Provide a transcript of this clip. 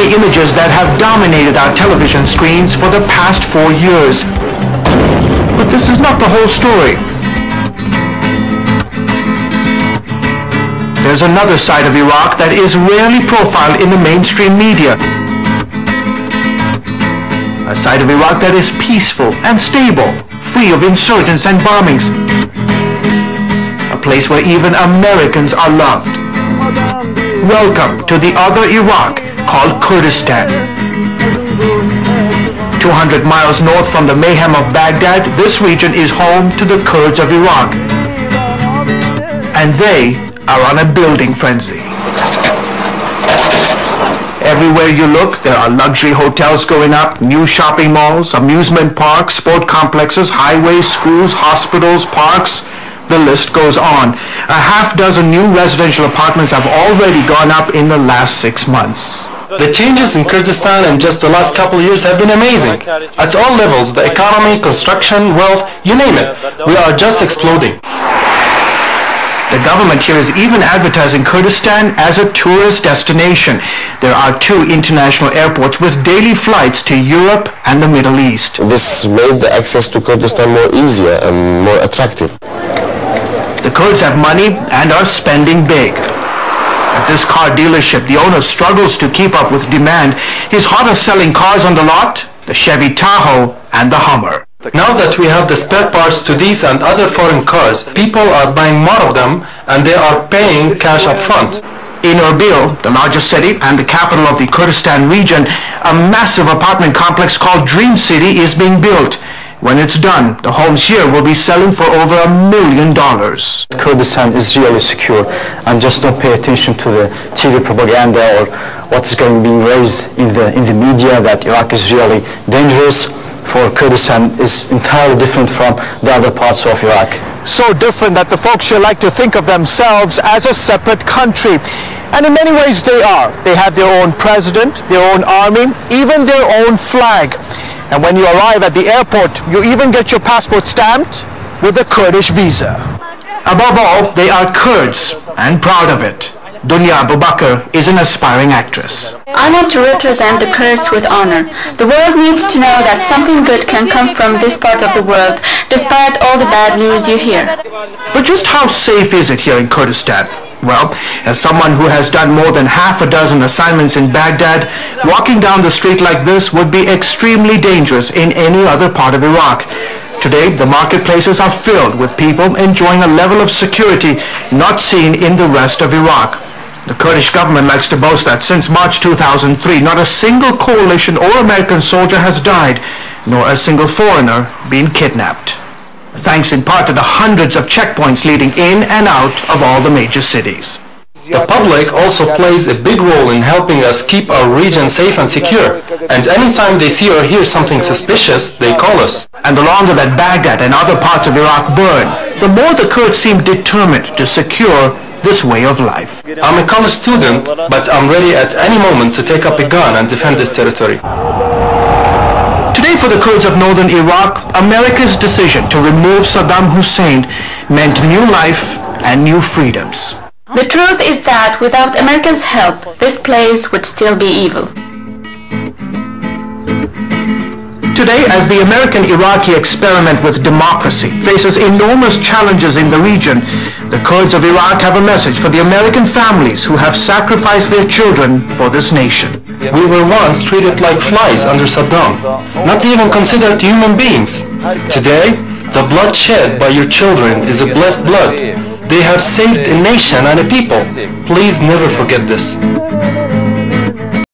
the images that have dominated our television screens for the past 4 years. But this is not the whole story. There's another side of Iraq that is rarely profiled in the mainstream media. A side of Iraq that is peaceful and stable, free of insurgents and bombings. A place where even Americans are loved. Welcome to the other Iraq, called Kurdistan. 200 miles north from the mayhem of Baghdad, this region is home to the Kurds of Iraq. And they are on a building frenzy. Everywhere you look, there are luxury hotels going up, new shopping malls, amusement parks, sport complexes, highways, schools, hospitals, parks. The list goes on. A half dozen new residential apartments have already gone up in the last 6 months. The changes in Kurdistan in just the last couple of years have been amazing. At all levels, the economy, construction, wealth, you name it. We are just exploding. The government here is even advertising Kurdistan as a tourist destination. There are 2 international airports with daily flights to Europe and the Middle East. This made the access to Kurdistan more easier and more attractive. The Kurds have money and are spending big. At this car dealership, the owner struggles to keep up with demand. His hottest selling cars on the lot, the Chevy Tahoe and the Hummer. Now that we have the spare parts to these and other foreign cars, people are buying more of them and they are paying cash up front. In Erbil, the largest city and the capital of the Kurdistan region, a massive apartment complex called Dream City is being built. When it's done, the homes here will be selling for over $1 million. Kurdistan is really secure, and just don't pay attention to the TV propaganda or what's being raised in the media that Iraq is really dangerous. For Kurdistan is entirely different from the other parts of Iraq. So different that the folks here like to think of themselves as a separate country. And in many ways they are. They have their own president, their own army, even their own flag. And when you arrive at the airport, you even get your passport stamped with a Kurdish visa. Above all, they are Kurds, and proud of it. Dunya Abubakar is an aspiring actress. I want to represent the Kurds with honor. The world needs to know that something good can come from this part of the world, despite all the bad news you hear. But just how safe is it here in Kurdistan? Well, as someone who has done more than half a dozen assignments in Baghdad, walking down the street like this would be extremely dangerous in any other part of Iraq. Today, the marketplaces are filled with people enjoying a level of security not seen in the rest of Iraq. The Kurdish government likes to boast that since March 2003, not a single coalition or American soldier has died, nor a single foreigner been kidnapped. Thanks in part to the hundreds of checkpoints leading in and out of all the major cities. The public also plays a big role in helping us keep our region safe and secure. And anytime they see or hear something suspicious, they call us. And the longer that Baghdad and other parts of Iraq burn, the more the Kurds seem determined to secure this way of life. I'm a college student, but I'm ready at any moment to take up a gun and defend this territory. Today for the Kurds of northern Iraq, America's decision to remove Saddam Hussein meant new life and new freedoms. The truth is that without Americans' help, this place would still be evil. Today, as the American-Iraqi experiment with democracy faces enormous challenges in the region, the Kurds of Iraq have a message for the American families who have sacrificed their children for this nation. We were once treated like flies under Saddam, not even considered human beings. Today, the blood shed by your children is a blessed blood. They have saved a nation and a people. Please never forget this.